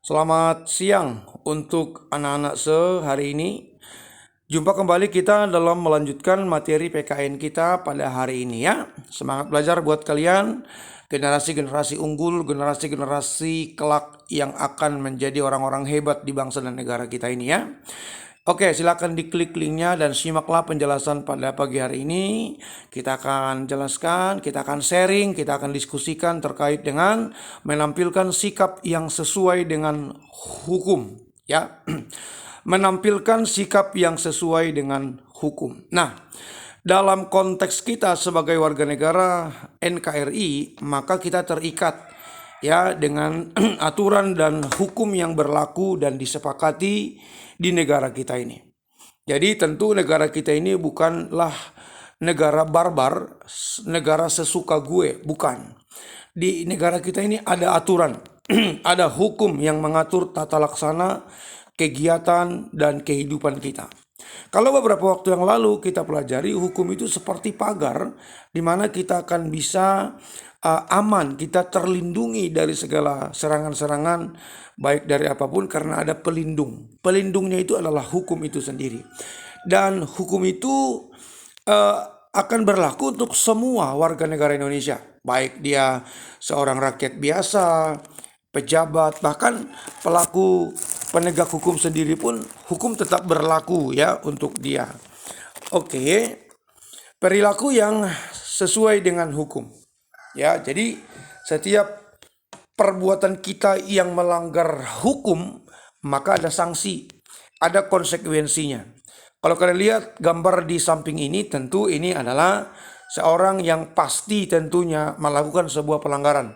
Selamat siang untuk anak-anak sehari ini. Jumpa kembali kita dalam melanjutkan materi PKN kita pada hari ini ya. Semangat belajar buat kalian, generasi-generasi unggul, generasi-generasi kelak yang akan menjadi orang-orang hebat di bangsa dan negara kita ini ya. Oke, silakan diklik linknya dan simaklah penjelasan pada pagi hari ini. Kita akan jelaskan, kita akan sharing, kita akan diskusikan terkait dengan menampilkan sikap yang sesuai dengan hukum, ya. Menampilkan sikap yang sesuai dengan hukum. Nah, dalam konteks kita sebagai warga negara NKRI, maka kita terikat ya dengan aturan dan hukum yang berlaku dan disepakati di negara kita ini. Jadi tentu negara kita ini bukanlah negara barbar, negara sesuka gue, bukan. Di negara kita ini ada aturan, ada hukum yang mengatur tata laksana, kegiatan, dan kehidupan kita. Kalau beberapa waktu yang lalu kita pelajari hukum itu seperti pagar di mana kita akan bisa aman, kita terlindungi dari segala serangan-serangan baik dari apapun karena ada pelindung. Pelindungnya itu adalah hukum itu sendiri. Dan hukum itu akan berlaku untuk semua warga negara Indonesia, baik dia seorang rakyat biasa, pejabat, bahkan pelaku penegak hukum sendiri pun hukum tetap berlaku ya untuk dia. Oke, perilaku yang sesuai dengan hukum. Ya, jadi setiap perbuatan kita yang melanggar hukum maka ada sanksi, ada konsekuensinya. Kalau kalian lihat gambar di samping ini, tentu ini adalah seorang yang pasti tentunya melakukan sebuah pelanggaran.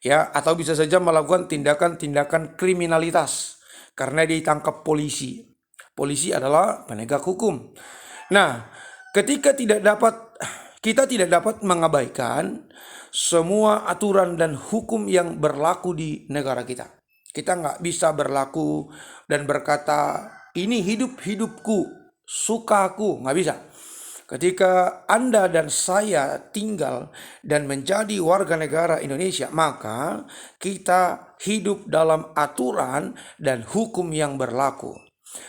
Ya, atau bisa saja melakukan tindakan-tindakan kriminalitas karena ditangkap polisi. Polisi adalah penegak hukum. Nah, ketika kita tidak dapat mengabaikan semua aturan dan hukum yang berlaku di negara kita. Kita nggak bisa berlaku dan berkata ini hidupku, sukaku, nggak bisa. Ketika Anda dan saya tinggal dan menjadi warga negara Indonesia, maka kita hidup dalam aturan dan hukum yang berlaku.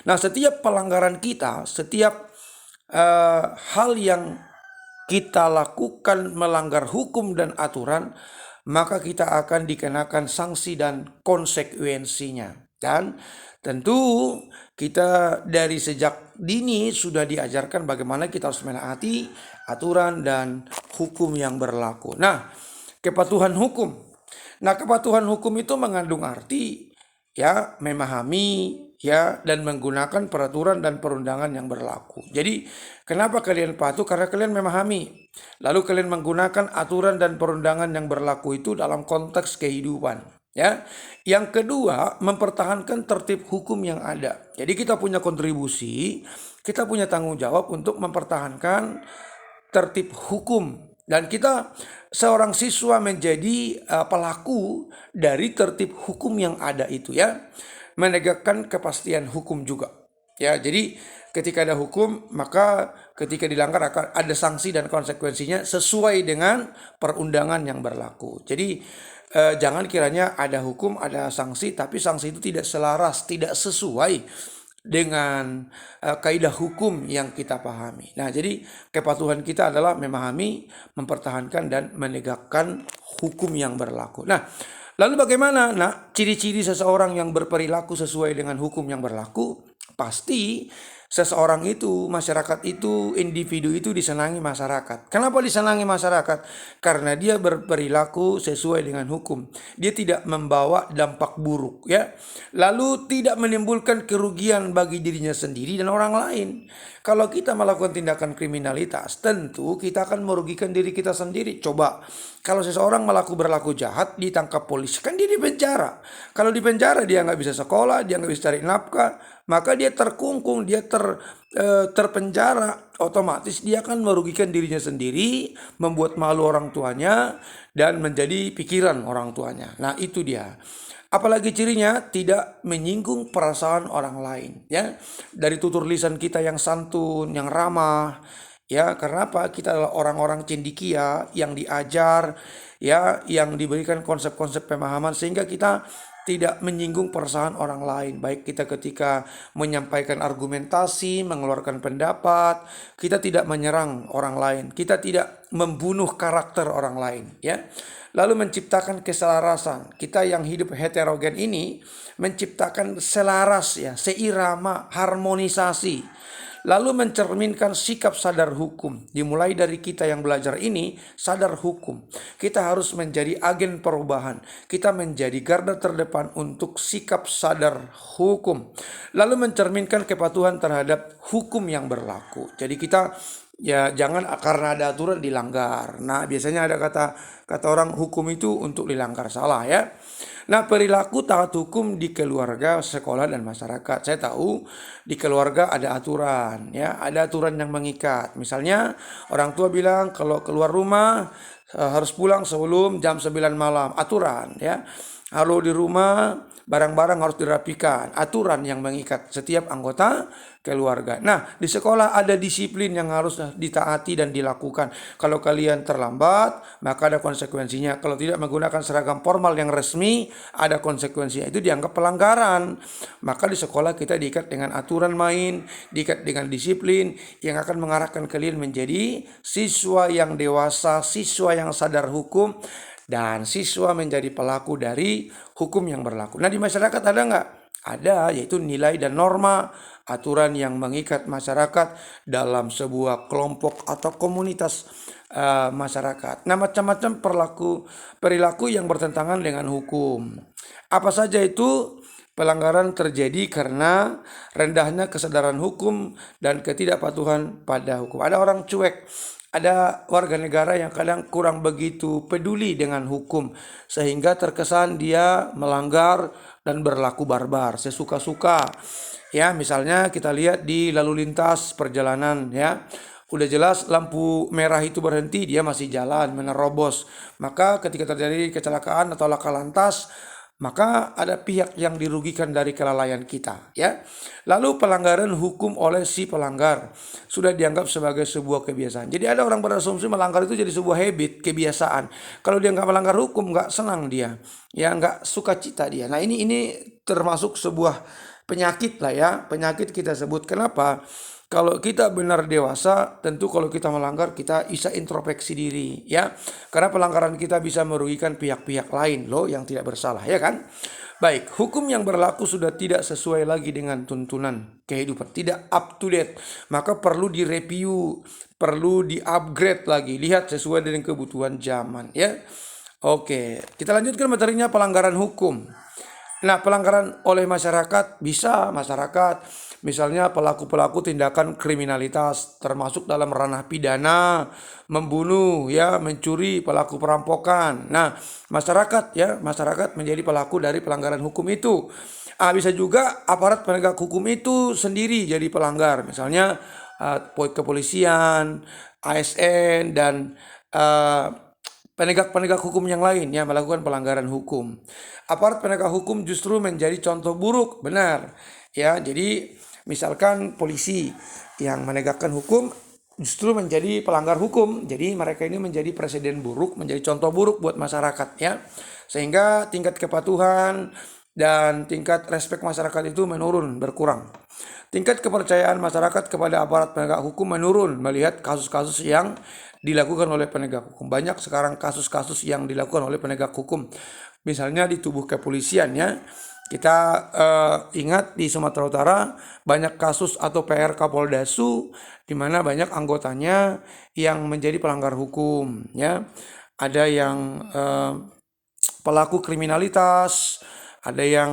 Nah, setiap pelanggaran kita, setiap hal yang kita lakukan melanggar hukum dan aturan, maka kita akan dikenakan sanksi dan konsekuensinya. Dan tentu kita dari sejak dini sudah diajarkan bagaimana kita harus menaati aturan dan hukum yang berlaku. Nah, kepatuhan hukum. Nah, kepatuhan hukum itu mengandung arti ya memahami ya dan menggunakan peraturan dan perundangan yang berlaku. Jadi, kenapa kalian patuh? Karena kalian memahami. Lalu kalian menggunakan aturan dan perundangan yang berlaku itu dalam konteks kehidupan. Ya, yang kedua mempertahankan tertib hukum yang ada. Jadi kita punya kontribusi, kita punya tanggung jawab untuk mempertahankan tertib hukum dan kita seorang siswa menjadi pelaku dari tertib hukum yang ada itu ya, menegakkan kepastian hukum juga. Ya, jadi ketika ada hukum, maka ketika dilanggar akan ada sanksi dan konsekuensinya sesuai dengan perundangan yang berlaku. Jadi jangan kiranya ada hukum, ada sanksi, tapi sanksi itu tidak selaras, tidak sesuai dengan kaidah hukum yang kita pahami. Nah, jadi kepatuhan kita adalah memahami, mempertahankan, dan menegakkan hukum yang berlaku. Nah, lalu bagaimana? Nah, ciri-ciri seseorang yang berperilaku sesuai dengan hukum yang berlaku, pasti seseorang itu, masyarakat itu, individu itu disenangi masyarakat. Kenapa disenangi masyarakat? Karena dia berperilaku sesuai dengan hukum. Dia tidak membawa dampak buruk ya. Lalu tidak menimbulkan kerugian bagi dirinya sendiri dan orang lain. Kalau kita melakukan tindakan kriminalitas, tentu kita akan merugikan diri kita sendiri. Coba, kalau seseorang berlaku jahat, ditangkap polisi, kan dia di penjara. Kalau di penjara dia nggak bisa sekolah, dia nggak bisa cari nafkah, maka dia terkungkung, dia terpenjara. Otomatis dia akan merugikan dirinya sendiri, membuat malu orang tuanya, dan menjadi pikiran orang tuanya. Nah, itu dia. Apalagi cirinya tidak menyinggung perasaan orang lain ya. Dari tutur lisan kita yang santun, yang ramah ya, karena apa? Kita adalah orang-orang cendekia yang diajar ya, yang diberikan konsep-konsep pemahaman sehingga kita tidak menyinggung perasaan orang lain, baik kita ketika menyampaikan argumentasi, mengeluarkan pendapat, kita tidak menyerang orang lain, kita tidak membunuh karakter orang lain, ya. Lalu menciptakan keselarasan. Kita yang hidup heterogen ini menciptakan selaras, ya, seirama, harmonisasi. Lalu mencerminkan sikap sadar hukum. Dimulai dari kita yang belajar ini sadar hukum. Kita harus menjadi agen perubahan. Kita menjadi garda terdepan untuk sikap sadar hukum. Lalu mencerminkan kepatuhan terhadap hukum yang berlaku. Jadi kita ya jangan karena ada aturan dilanggar. Nah, biasanya ada kata orang hukum itu untuk dilanggar, salah ya. Nah, perilaku taat hukum di keluarga, sekolah, dan masyarakat. Saya tahu di keluarga ada aturan, ya, ada aturan yang mengikat. Misalnya orang tua bilang kalau keluar rumah harus pulang sebelum jam 9 malam, aturan, ya. Lalu di rumah barang-barang harus dirapikan, aturan yang mengikat setiap anggota keluarga. Nah, di sekolah ada disiplin yang harus ditaati dan dilakukan. Kalau kalian terlambat, maka ada konsekuensinya. Kalau tidak menggunakan seragam formal yang resmi, ada konsekuensinya. Itu dianggap pelanggaran. Maka di sekolah kita diikat dengan aturan main, diikat dengan disiplin yang akan mengarahkan kalian menjadi siswa yang dewasa, siswa yang sadar hukum, dan siswa menjadi pelaku dari hukum yang berlaku. Nah, di masyarakat ada nggak? Ada, yaitu nilai dan norma, aturan yang mengikat masyarakat dalam sebuah kelompok atau komunitas masyarakat. Nah, macam-macam perilaku yang bertentangan dengan hukum. Apa saja itu? Pelanggaran terjadi karena rendahnya kesadaran hukum dan ketidakpatuhan pada hukum. Ada orang cuek, ada warga negara yang kadang kurang begitu peduli dengan hukum, sehingga terkesan dia melanggar dan berlaku barbar, sesuka-suka. Ya, misalnya kita lihat di lalu lintas perjalanan, ya. Udah jelas lampu merah itu berhenti, dia masih jalan menerobos. Maka ketika terjadi kecelakaan atau laka lantas, maka ada pihak yang dirugikan dari kelalaian kita, ya. Lalu pelanggaran hukum oleh si pelanggar sudah dianggap sebagai sebuah kebiasaan. Jadi ada orang berasumsi melanggar itu jadi sebuah habit, kebiasaan. Kalau dia nggak melanggar hukum, nggak senang dia, ya, nggak suka cita dia. Nah, ini termasuk sebuah penyakit lah, ya, penyakit kita sebut. Kenapa? Kalau kita benar dewasa, tentu kalau kita melanggar kita bisa introspeksi diri, ya. Karena pelanggaran kita bisa merugikan pihak-pihak lain loh yang tidak bersalah, ya kan? Baik, hukum yang berlaku sudah tidak sesuai lagi dengan tuntunan kehidupan, tidak up to date. Maka perlu direview, perlu di-upgrade lagi, lihat sesuai dengan kebutuhan zaman, ya. Oke, kita lanjutkan materinya pelanggaran hukum. Nah, pelanggaran oleh masyarakat bisa masyarakat, misalnya pelaku-pelaku tindakan kriminalitas termasuk dalam ranah pidana, membunuh, ya, mencuri, pelaku perampokan. Nah, masyarakat, ya, masyarakat menjadi pelaku dari pelanggaran hukum itu. Bisa juga aparat penegak hukum itu sendiri jadi pelanggar, misalnya kepolisian, ASN, dan penegak-penegak hukum yang lain yang melakukan pelanggaran hukum. Aparat penegak hukum justru menjadi contoh buruk, benar, ya. Jadi misalkan polisi yang menegakkan hukum justru menjadi pelanggar hukum. Jadi mereka ini menjadi presiden buruk, menjadi contoh buruk buat masyarakat, ya. Sehingga tingkat kepatuhan dan tingkat respek masyarakat itu menurun, berkurang. Tingkat kepercayaan masyarakat kepada aparat penegak hukum menurun melihat kasus-kasus yang dilakukan oleh penegak hukum. Banyak sekarang kasus-kasus yang dilakukan oleh penegak hukum. Misalnya di tubuh kepolisian, ya. Kita ingat di Sumatera Utara banyak kasus atau PRK Poldasu di mana banyak anggotanya yang menjadi pelanggar hukum, ya. Ada yang pelaku kriminalitas, ada yang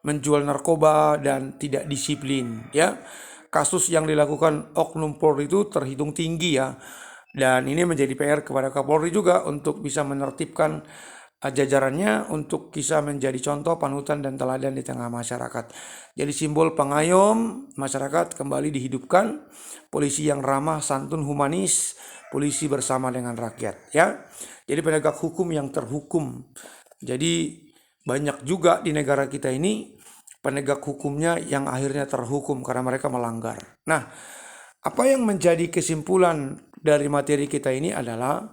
menjual narkoba dan tidak disiplin, ya. Kasus yang dilakukan Oknum Polri itu terhitung tinggi, ya. Dan ini menjadi PR kepada Kapolri juga untuk bisa menertibkan jajarannya untuk bisa menjadi contoh, panutan, dan teladan di tengah masyarakat. Jadi simbol pengayom masyarakat kembali dihidupkan, polisi yang ramah, santun, humanis, polisi bersama dengan rakyat, ya. Jadi penegak hukum yang terhukum. Jadi banyak juga di negara kita ini penegak hukumnya yang akhirnya terhukum karena mereka melanggar. Nah, apa yang menjadi kesimpulan dari materi kita ini adalah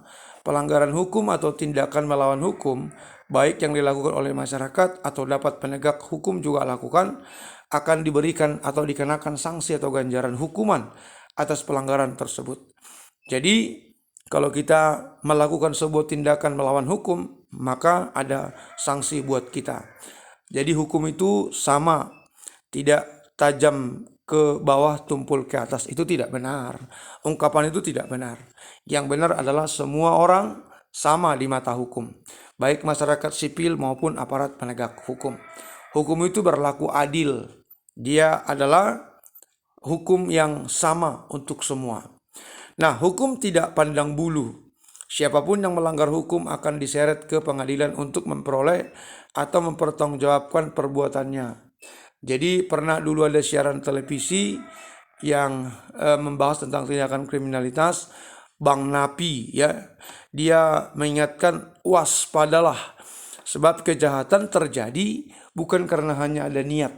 pelanggaran hukum atau tindakan melawan hukum baik yang dilakukan oleh masyarakat atau dapat penegak hukum juga lakukan, akan diberikan atau dikenakan sanksi atau ganjaran hukuman atas pelanggaran tersebut. Jadi kalau kita melakukan sebuah tindakan melawan hukum, maka ada sanksi buat kita. Jadi hukum itu sama, tidak tajam ke bawah tumpul ke atas. Itu tidak benar. Ungkapan itu tidak benar. Yang benar adalah semua orang sama di mata hukum, baik masyarakat sipil maupun aparat penegak hukum. Hukum itu berlaku adil. Dia adalah hukum yang sama untuk semua. Nah, hukum tidak pandang bulu. Siapapun yang melanggar hukum akan diseret ke pengadilan untuk memperoleh atau mempertanggungjawabkan perbuatannya. Jadi pernah dulu ada siaran televisi yang membahas tentang tindakan kriminalitas, Bang Napi ya. Dia mengingatkan waspadalah, sebab kejahatan terjadi bukan karena hanya ada niat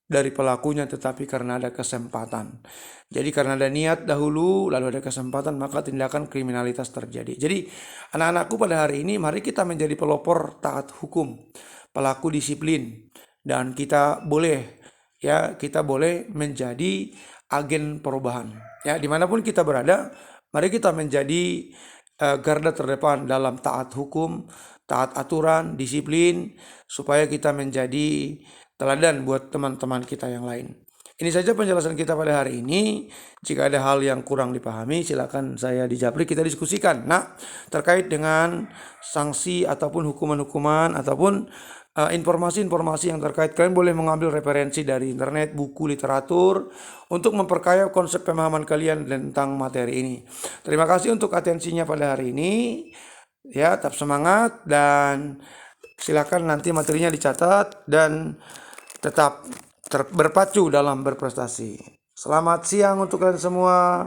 dari pelakunya, tetapi karena ada kesempatan. Jadi karena ada niat dahulu, lalu ada kesempatan, maka tindakan kriminalitas terjadi. Jadi anak-anakku pada hari ini, mari kita menjadi pelopor taat hukum, pelaku disiplin, dan kita boleh menjadi agen perubahan. Ya, dimanapun kita berada, mari kita menjadi garda terdepan dalam taat hukum, taat aturan, disiplin, supaya kita menjadi teladan buat teman-teman kita yang lain. Ini saja penjelasan kita pada hari ini. Jika ada hal yang kurang dipahami, silakan saya di Japri, kita diskusikan. Nah, terkait dengan sanksi ataupun hukuman-hukuman ataupun informasi-informasi yang terkait, kalian boleh mengambil referensi dari internet, buku, literatur untuk memperkaya konsep pemahaman kalian tentang materi ini. Terima kasih untuk atensinya pada hari ini. Ya, tetap semangat dan silakan nanti materinya dicatat dan tetap berpacu dalam berprestasi. Selamat siang untuk kalian semua.